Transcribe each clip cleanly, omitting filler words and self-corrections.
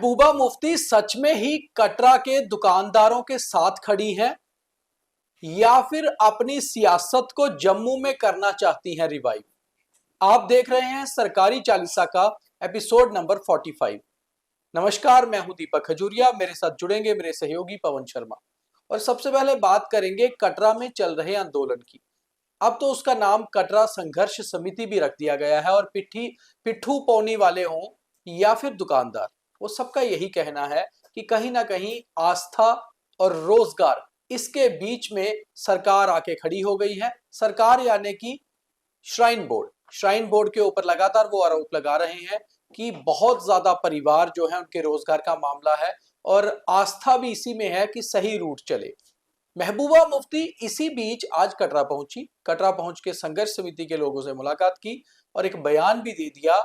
महबूबा मुफ्ती सच में ही कटरा के दुकानदारों के साथ खड़ी हैं या फिर अपनी सियासत को जम्मू में करना चाहती हैं रिवाइव। आप देख रहे हैं सरकारी चालीसा का एपिसोड नंबर 45। नमस्कार, मैं हूं दीपक खजूरिया। मेरे साथ जुड़ेंगे मेरे सहयोगी पवन शर्मा। और सबसे पहले बात करेंगे कटरा में चल रहे आंदोलन की। अब तो उसका नाम कटरा संघर्ष समिति भी रख दिया गया है और पिट्ठू पौनी वाले हों या फिर दुकानदार, वो सबका यही कहना है कि कहीं ना कहीं आस्था और रोजगार, इसके बीच में सरकार आके खड़ी हो गई है। सरकार यानी कि श्राइन बोर्ड के ऊपर लगातार वो आरोप लगा रहे हैं कि बहुत ज्यादा परिवार जो है उनके रोजगार का मामला है और आस्था भी इसी में है कि सही रूट चले। महबूबा मुफ्ती इसी बीच आज कटरा पहुंची। कटरा पहुंच के संघर्ष समिति के लोगों से मुलाकात की और एक बयान भी दे दिया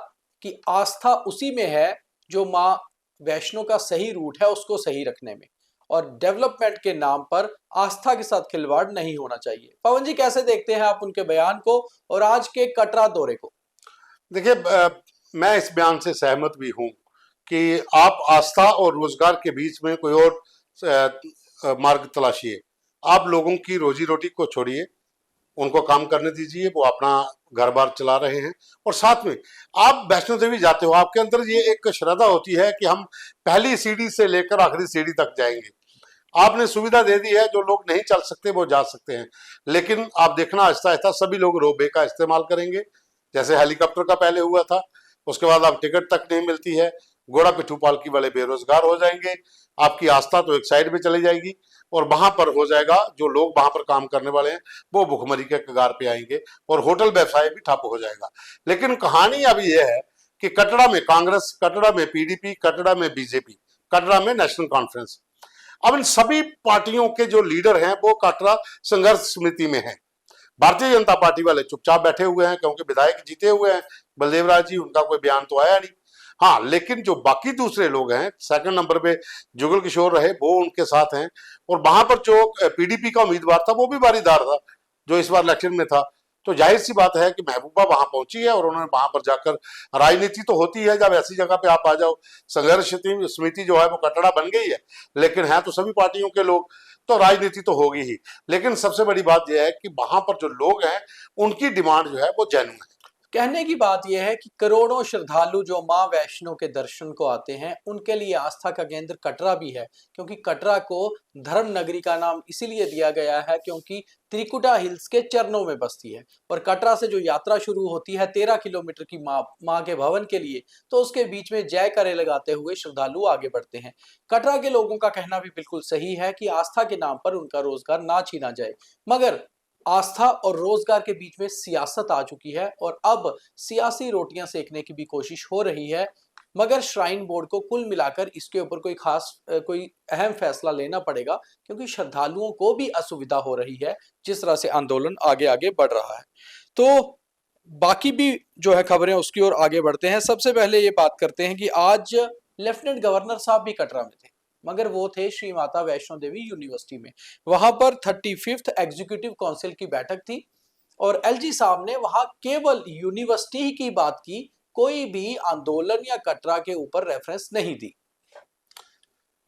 कि आस्था उसी में है जो मां वैष्णो का सही रूट है उसको सही रखने में, और डेवलपमेंट के नाम पर आस्था के साथ खिलवाड़ नहीं होना चाहिए। पवन जी, कैसे देखते हैं आप उनके बयान को और आज के कटरा दौरे को? देखिए, मैं इस बयान से सहमत भी हूं कि आप आस्था और रोजगार के बीच में कोई और मार्ग तलाशिए। आप लोगों की रोजी रोटी को छोड़िए, उनको काम करने दीजिए, वो अपना घर बार चला रहे हैं। और साथ में आप वैष्णो देवी जाते हो, आपके अंदर ये एक श्रद्धा होती है कि हम पहली सीढ़ी से लेकर आखिरी सीढ़ी तक जाएंगे। आपने सुविधा दे दी है, जो लोग नहीं चल सकते वो जा सकते हैं। लेकिन आप देखना, आहिस्ता आहिस्ता सभी लोग रोपवे का इस्तेमाल करेंगे, जैसे हेलीकॉप्टर का पहले हुआ था। उसके बाद अब टिकट तक नहीं मिलती है, घोड़ा पिट्ठू पालकी वाले बेरोजगार हो जाएंगे। आपकी आस्था तो एक साइड में चली जाएगी और वहां पर हो जाएगा, जो लोग वहां पर काम करने वाले हैं वो भुखमरी के कगार पे आएंगे और होटल व्यवसाय भी ठप हो जाएगा। लेकिन कहानी अभी यह है कि कटरा में कांग्रेस, कटरा में पीडीपी, कटरा में बीजेपी, कटरा में नेशनल कॉन्फ्रेंस, अब इन सभी पार्टियों के जो लीडर हैं वो कटरा संघर्ष समिति में हैं। भारतीय जनता पार्टी वाले चुपचाप बैठे हुए हैं क्योंकि विधायक जीते हुए हैं बलदेव राज जी, उनका कोई बयान तो आया नहीं। हाँ, लेकिन जो बाकी दूसरे लोग हैं, सेकंड नंबर पे जुगल किशोर रहे, वो उनके साथ हैं। और वहां पर जो पीडीपी का उम्मीदवार था वो भी बारीदार था, जो इस बार इलेक्शन में था। तो जाहिर सी बात है कि महबूबा वहां पहुंची है और उन्होंने वहां पर जाकर, राजनीति तो होती है जब ऐसी जगह पे आप आ जाओ। संघर्ष समिति जो है वो कटरा बन गई है, लेकिन है तो सभी पार्टियों के लोग, तो राजनीति तो होगी ही। लेकिन सबसे बड़ी बात यह है कि वहां पर जो लोग हैं उनकी डिमांड जो है वो जेन्युइन है। कहने की बात यह है कि करोड़ों श्रद्धालु जो मां वैष्णो के दर्शन को आते हैं उनके लिए आस्था का केंद्र कटरा भी है, क्योंकि कटरा को धर्म नगरी का नाम इसीलिए दिया गया है क्योंकि त्रिकुटा हिल्स के चरणों में बसती है। और कटरा से जो यात्रा शुरू होती है 13 किलोमीटर की मां के भवन के लिए, तो उसके बीच में जय करे लगाते हुए श्रद्धालु आगे बढ़ते हैं। कटरा के लोगों का कहना भी बिल्कुल सही है कि आस्था के नाम पर उनका रोजगार ना छीना जाए, मगर आस्था और रोजगार के बीच में सियासत आ चुकी है और अब सियासी रोटियां सेकने की भी कोशिश हो रही है। मगर श्राइन बोर्ड को कुल मिलाकर इसके ऊपर कोई अहम फैसला लेना पड़ेगा, क्योंकि श्रद्धालुओं को भी असुविधा हो रही है जिस तरह से आंदोलन आगे आगे बढ़ रहा है। तो बाकी भी जो है खबरें उसकी ओर आगे बढ़ते हैं। सबसे पहले ये बात करते हैं कि आज लेफ्टिनेंट गवर्नर साहब भी कटरा में थे, मगर वो थे श्री माता वैष्णो देवी यूनिवर्सिटी में। वहां पर 35th एग्जीक्यूटिव काउंसिल की बैठक थी और एलजी साहब ने वहां केवल यूनिवर्सिटी की बात की, कोई भी आंदोलन या कटरा के ऊपर रेफरेंस नहीं दी।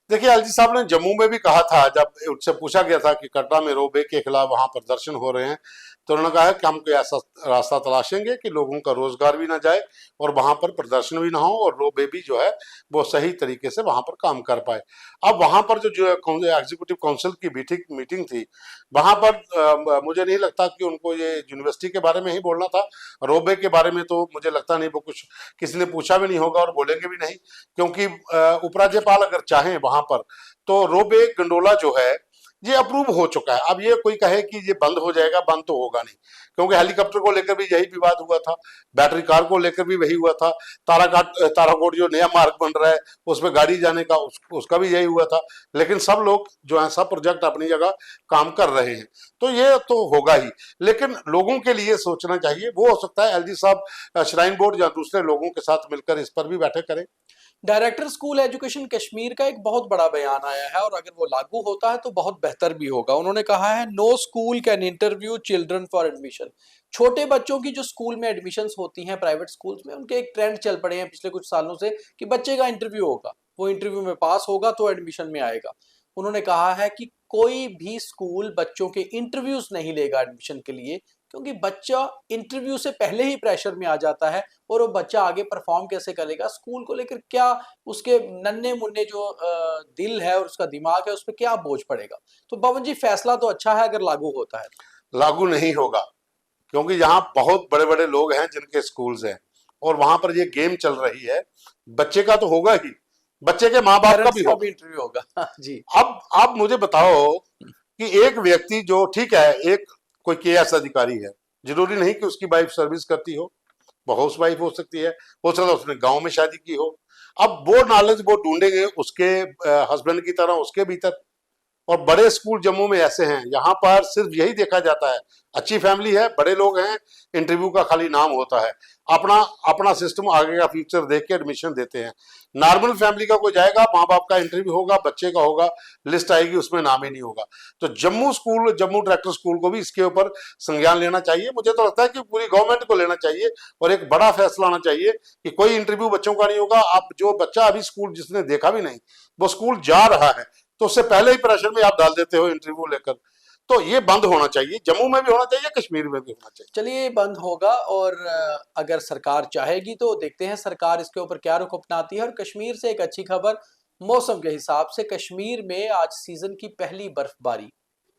देखिए, एलजी साहब ने जम्मू में भी कहा था, जब उनसे पूछा गया था कि कटरा में रोबे के खिलाफ वहां प्रदर्शन हो रहे हैं, तो उन्होंने कहा है कि हम कोई ऐसा रास्ता तलाशेंगे कि लोगों का रोजगार भी ना जाए और वहां पर प्रदर्शन भी ना हो और रोबे भी जो है वो सही तरीके से वहां पर काम कर पाए। अब वहां पर जो एग्जीक्यूटिव काउंसिल की मीटिंग थी, वहां पर मुझे नहीं लगता कि उनको ये यूनिवर्सिटी के बारे में ही बोलना था। रोबे के बारे में तो मुझे लगता नहीं वो कुछ किसी ने पूछा भी नहीं होगा और बोलेंगे भी नहीं, क्योंकि उपराज्यपाल अगर चाहें वहां पर तो रोबे गंडोला जो है ये अप्रूव हो चुका है। अब ये कोई कहे कि ये बंद हो जाएगा, बंद तो होगा नहीं, क्योंकि हेलीकॉप्टर को लेकर भी यही विवाद हुआ था, बैटरी कार को लेकर भी वही हुआ था, ताराकोट जो नया मार्ग बन रहा है उसमें गाड़ी जाने का उसका भी यही हुआ था। लेकिन सब लोग जो है, सब प्रोजेक्ट अपनी जगह काम कर रहे हैं, तो ये तो होगा ही। लेकिन लोगों के लिए सोचना चाहिए। वो हो सकता है एलजी साहब श्राइन बोर्ड या दूसरे लोगों के साथ मिलकर इस पर भी बैठक करें। डायरेक्टर स्कूल एजुकेशन कश्मीर का एक बहुत बड़ा बयान आया है और अगर वो लागू होता है तो बहुत बेहतर भी होगा। उन्होंने कहा है no school can interview children for admission. छोटे बच्चों की जो स्कूल में एडमिशन्स होती हैं प्राइवेट स्कूल्स में, उनके एक ट्रेंड चल पड़े हैं पिछले कुछ सालों से कि बच्चे का इंटरव्यू होगा, वो इंटरव्यू में पास होगा तो एडमिशन में आएगा। उन्होंने कहा है कि कोई भी स्कूल बच्चों के इंटरव्यूज नहीं लेगा एडमिशन के लिए, क्योंकि बच्चा इंटरव्यू से पहले ही प्रेशर में आ जाता है और वो बच्चा आगे परफॉर्म कैसे करेगा, स्कूल को लेकर क्या उसके नन्हे मुन्ने जो दिल है और उसका दिमाग है उस पर क्या बोझ पड़ेगा। तो पवन जी, फैसला तो अच्छा है अगर लागू होता है। लागू नहीं होगा, क्योंकि यहाँ बहुत बड़े बड़े लोग हैं जिनके स्कूल्स हैं और वहां पर ये गेम चल रही है। बच्चे का तो होगा ही, बच्चे के माँ बाप का भी होगा। इंटरव्यू होगा जी। अब आप मुझे बताओ कि एक व्यक्ति जो, ठीक है, एक कोई केएस अधिकारी है, जरूरी नहीं कि उसकी वाइफ सर्विस करती हो, वो हाउस वाइफ हो सकती है, हो सकता है उसने गांव में शादी की हो। अब वो नॉलेज वो ढूंढेंगे उसके हस्बैंड की तरह उसके भीतर। और बड़े स्कूल जम्मू में ऐसे हैं, यहाँ पर सिर्फ यही देखा जाता है, अच्छी फैमिली है, बड़े लोग हैं, इंटरव्यू का खाली नाम होता है, अपना अपना सिस्टम आगे का फ्यूचर देख के एडमिशन देते हैं। नॉर्मल फैमिली का कोई जाएगा, माँ बाप का इंटरव्यू होगा, बच्चे का होगा, लिस्ट आएगी, उसमें नाम ही नहीं होगा। तो जम्मू डायरेक्टर स्कूल को भी इसके ऊपर संज्ञान लेना चाहिए। मुझे तो लगता है कि पूरी गवर्नमेंट को लेना चाहिए और एक बड़ा फैसला आना चाहिए कि कोई इंटरव्यू बच्चों का नहीं होगा। आप जो बच्चा अभी स्कूल जिसने देखा भी नहीं, वो स्कूल जा रहा है, तो उससे पहले ही प्रेशर में आप डाल देते हो इंटरव्यू लेकर। तो ये बंद होना चाहिए, जम्मू में भी होना चाहिए, कश्मीर में भी होना चाहिए। चलिए, ये बंद होगा और अगर सरकार चाहेगी तो देखते हैं सरकार इसके ऊपर क्या रुख अपनाती है। और कश्मीर से एक अच्छी खबर, मौसम के हिसाब से कश्मीर में आज सीजन की पहली बर्फबारी,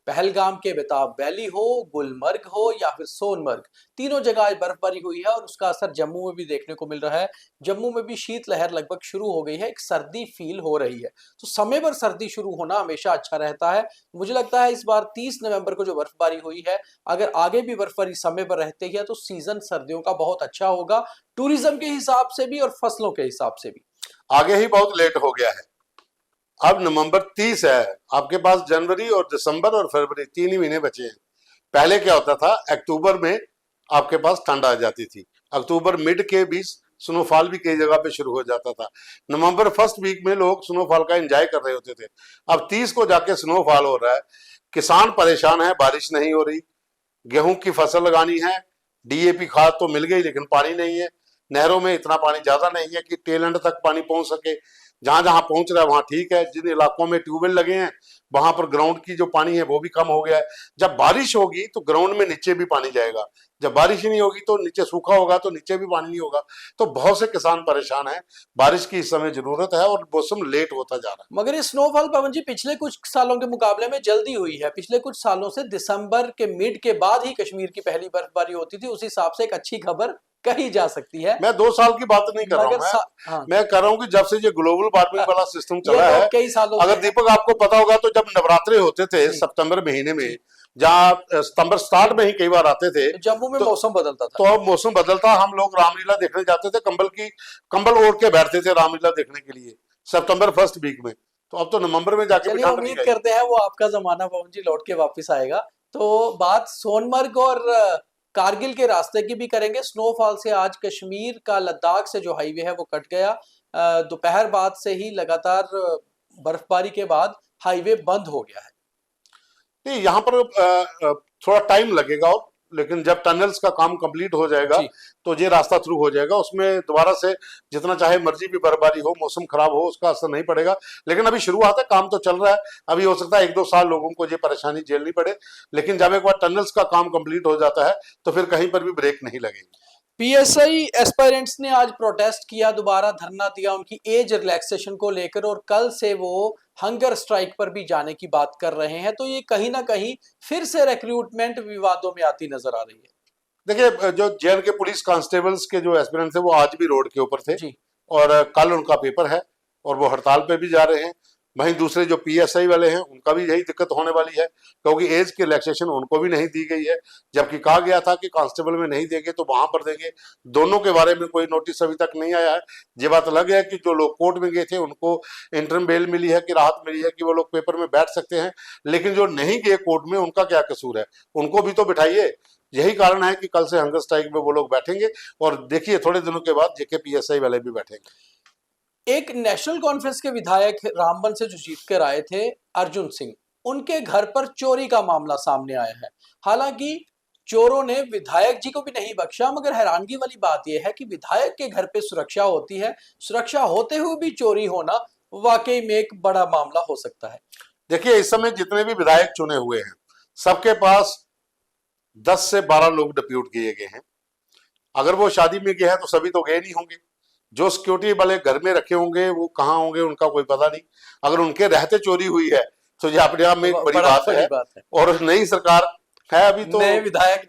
पहलगाम के बेताब वैली हो, गुलमर्ग हो या फिर सोनमर्ग, तीनों जगह आज बर्फबारी हुई है और उसका असर जम्मू में भी देखने को मिल रहा है। जम्मू में भी शीतलहर लगभग शुरू हो गई है, एक सर्दी फील हो रही है। तो समय पर सर्दी शुरू होना हमेशा अच्छा रहता है। मुझे लगता है इस बार 30 नवंबर को जो बर्फबारी हुई है, अगर आगे भी बर्फबारी समय पर रहती है तो सीजन सर्दियों का बहुत अच्छा होगा, टूरिज्म के हिसाब से भी और फसलों के हिसाब से भी। आगे ही बहुत लेट हो गया है, अब नवंबर 30 है, आपके पास जनवरी और दिसंबर और फरवरी 3 ही महीने बचे हैं। पहले क्या होता था, अक्टूबर में आपके पास ठंड आ जाती थी, अक्टूबर मिड के बीच स्नोफॉल भी कई जगह पे शुरू हो जाता था। नवंबर फर्स्ट वीक में लोग स्नोफॉल का एंजॉय कर रहे होते थे। अब 30 को जाके स्नोफॉल हो रहा है, किसान परेशान है, बारिश नहीं हो रही, गेहूं की फसल लगानी है, डीएपी खाद तो मिल गई लेकिन पानी नहीं है, नहरों में इतना पानी ज्यादा नहीं है कि टेल एंड तक पानी पहुंच सके। जहां जहां पहुंच रहा है वहां ठीक है, जिन इलाकों में ट्यूबवेल लगे हैं वहां पर ग्राउंड की जो पानी है वो भी कम हो गया है। जब बारिश होगी तो ग्राउंड में नीचे भी पानी जाएगा, जब बारिश ही नहीं होगी तो नीचे सूखा होगा तो नीचे भी पानी नहीं होगा। तो बहुत से किसान परेशान हैं, बारिश की इस समय जरूरत है और मौसम लेट होता जा रहा है। मगर ये स्नोफॉल पवन जी पिछले कुछ सालों के मुकाबले में जल्दी हुई है। पिछले कुछ सालों से दिसंबर के मिड के बाद ही कश्मीर की पहली बर्फबारी होती थी, उस हिसाब से एक अच्छी खबर कही जा सकती है। मैं 2 साल की बात नहीं कर रहा हूँ, हाँ। मैं कह रहा हूँ कि जब से ये ग्लोबल वार्मिंग वाला सिस्टम चला है, कई सालों अगर दीपक आपको पता होगा तो जब नवरात्रे होते थे सितंबर महीने में, जहाँ सितंबर स्टार्ट में ही कई बार आते थे, जम्मू में मौसम बदलता था। तो अब मौसम बदलता, हम लोग रामलीला देखने जाते थे, कंबल ओढ़ के बैठते थे रामलीला देखने के लिए सितंबर फर्स्ट वीक में। तो अब तो नवंबर में जाके चलिए, उम्मीद करते हैं वो आपका जमाना पवन जी लौट के वापस आएगा। तो बात सोनमर्ग और कारगिल के रास्ते की भी करेंगे। स्नोफॉल से आज कश्मीर का लद्दाख से जो हाईवे है वो कट गया। दोपहर बाद से ही लगातार बर्फबारी के बाद हाईवे बंद हो गया है। नहीं, यहाँ पर थोड़ा टाइम लगेगा, लेकिन जब टनल्स का काम कंप्लीट हो जाएगा तो ये रास्ता थ्रू हो जाएगा, उसमें दोबारा से जितना चाहे मर्जी भी बर्फबारी हो, मौसम खराब हो, उसका असर नहीं पड़ेगा। लेकिन अभी शुरुआत है, काम तो चल रहा है, अभी हो सकता है 1-2 साल लोगों को ये परेशानी झेलनी पड़े, लेकिन जब एक बार टनल्स का काम कंप्लीट हो जाता है तो फिर कहीं पर भी ब्रेक नहीं लगेगी। पीएसआई एस्पायरेंट्स ने आज प्रोटेस्ट किया, दोबारा धरना दिया उनकी एज रिलैक्सेशन को लेकर, और कल से वो हंगर स्ट्राइक पर भी जाने की बात कर रहे हैं। तो ये कहीं ना कहीं फिर से रिक्रूटमेंट विवादों में आती नजर आ रही है। देखिए, जो जेल के पुलिस कांस्टेबल्स के जो एस्पिरेंट्स थे वो आज भी रोड के ऊपर थे और कल उनका पेपर है और वो हड़ताल पे भी जा रहे हैं। वहीं दूसरे जो पीएसआई वाले हैं उनका भी यही दिक्कत होने वाली है, क्योंकि एज की रिलैक्सेशन उनको भी नहीं दी गई है, जबकि कहा गया था कि कांस्टेबल में नहीं देंगे तो वहां पर देंगे। दोनों के बारे में कोई नोटिस अभी तक नहीं आया है। ये बात अलग है कि जो लोग कोर्ट में गए थे उनको इंटरम बेल मिली है कि राहत मिली है कि वो लोग पेपर में बैठ सकते हैं, लेकिन जो नहीं गए कोर्ट में उनका क्या कसूर है, उनको भी तो बिठाइए। यही कारण है कि कल से हंगर स्ट्राइक में वो लोग बैठेंगे और देखिए थोड़े दिनों के बाद जेके पीएसआई वाले भी बैठेंगे। एक नेशनल कॉन्फ्रेंस के विधायक रामबन से जो जीत कर आए थे अर्जुन सिंह, उनके घर पर चोरी का मामला सामने आया है। हालांकि चोरों ने विधायक जी को भी नहीं बख्शा, मगर हैरानगी वाली बात यह है कि विधायक के घर पे सुरक्षा होती है, सुरक्षा होते हुए भी चोरी होना वाकई में एक बड़ा मामला हो सकता है। देखिए, इस समय जितने भी विधायक चुने हुए हैं, सबके पास 10 से 12 लोग डिप्यूट किए गए हैं। अगर वो शादी में गए हैं तो सभी तो गए नहीं होंगे। जो सिक्योरिटी वाले घर में रखे होंगे वो कहाँ होंगे उनका कोई पता नहीं। अगर उनके रहते चोरी हुई है तो ये अपने आप में एक बड़ी बात है। और नई सरकार है, अभी तो नए विधायक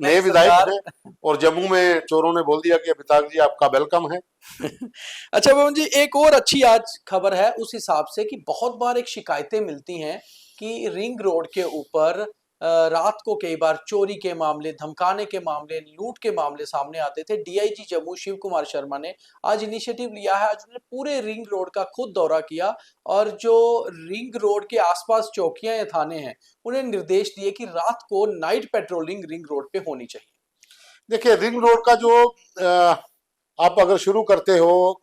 हैं और जम्मू में चोरों ने बोल दिया कि अमिताभ जी आपका वेलकम है। अच्छा पवन जी, एक और अच्छी आज खबर है उस हिसाब से कि बहुत बार एक शिकायतें मिलती हैं कि रिंग रोड के ऊपर रात को कई बार चोरी के मामले, धमकाने के मामले, लूट के मामले सामने आते थे। डीआईजी जम्मू शिव कुमार शर्मा ने आज इनिशिएटिव लिया है। आज उन्होंने पूरे रिंग रोड का खुद दौरा किया और जो रिंग रोड के आसपास चौकियां या थाने हैं उन्हें निर्देश दिए कि रात को नाइट पेट्रोलिंग रिंग रोड पे होनी चाहिए। देखिए, रिंग रोड का जो आप अगर शुरू करते हो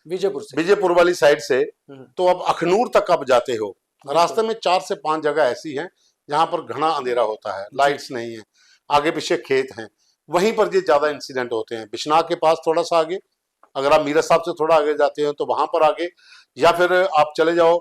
विजयपुर वाली साइड से, तो अब अखनूर तक आप जाते हो, रास्ते में 4 से 5 जगह ऐसी हैं जहां पर घना अंधेरा होता है, लाइट्स नहीं है, आगे पीछे खेत हैं, वहीं पर ये ज्यादा इंसिडेंट होते हैं। बिश्नाह के पास थोड़ा सा आगे, अगर आप मीरा साहब से थोड़ा आगे जाते हैं तो वहां पर आगे, या फिर आप चले जाओ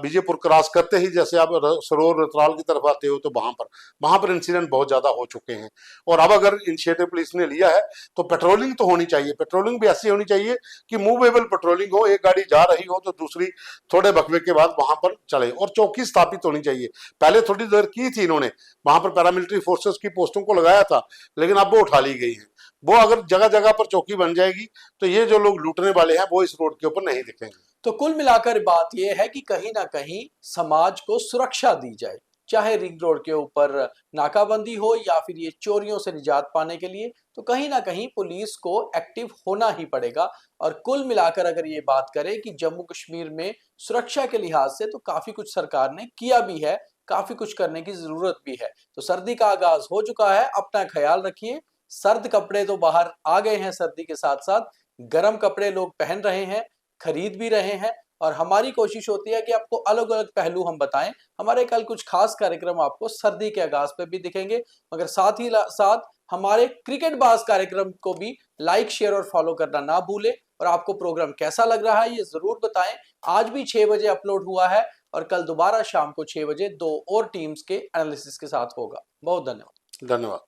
बीजेपुर क्रॉस करते ही जैसे आप सरोवर रतलाल की तरफ आते हो तो वहां पर इंसिडेंट बहुत ज्यादा हो चुके हैं। और अब अगर इनिशिएटिव पुलिस ने लिया है तो पेट्रोलिंग तो होनी चाहिए। पेट्रोलिंग भी ऐसी होनी चाहिए कि मूवेबल पेट्रोलिंग हो, एक गाड़ी जा रही हो तो दूसरी थोड़े वक्फे के बाद वहां पर चले, और चौकी स्थापित होनी चाहिए। पहले थोड़ी देर की थी इन्होंने, वहां पर पैरामिलिट्री फोर्सेस की पोस्टों को लगाया था, लेकिन अब वो उठा ली गई है। वो अगर जगह जगह पर चौकी बन जाएगी तो ये जो लोग लूटने वाले हैं वो इस रोड के ऊपर नहीं दिखेंगे। तो कुल मिलाकर बात यह है कि कहीं ना कहीं समाज को सुरक्षा दी जाए, चाहे रिंग रोड के ऊपर नाकाबंदी हो या फिर ये चोरियों से निजात पाने के लिए, तो कहीं ना कहीं पुलिस को एक्टिव होना ही पड़ेगा। और कुल मिलाकर अगर ये बात करें कि जम्मू कश्मीर में सुरक्षा के लिहाज से तो काफी कुछ सरकार ने किया भी है, काफी कुछ करने की जरूरत भी है। तो सर्दी का आगाज हो चुका है, अपना ख्याल रखिए। सर्द कपड़े तो बाहर आ गए हैं, सर्दी के साथ साथ गर्म कपड़े लोग पहन रहे हैं, खरीद भी रहे हैं, और हमारी कोशिश होती है कि आपको अलग अलग पहलू हम बताएं। हमारे कल कुछ खास कार्यक्रम आपको सर्दी के आगाज पे भी दिखेंगे, मगर साथ ही साथ हमारे क्रिकेट बाज कार्यक्रम को भी लाइक, शेयर और फॉलो करना ना भूलें। और आपको प्रोग्राम कैसा लग रहा है ये जरूर बताएं। आज भी 6 बजे अपलोड हुआ है और कल दोबारा शाम को 6 बजे 2 और टीम्स के एनालिसिस के साथ होगा। बहुत धन्यवाद।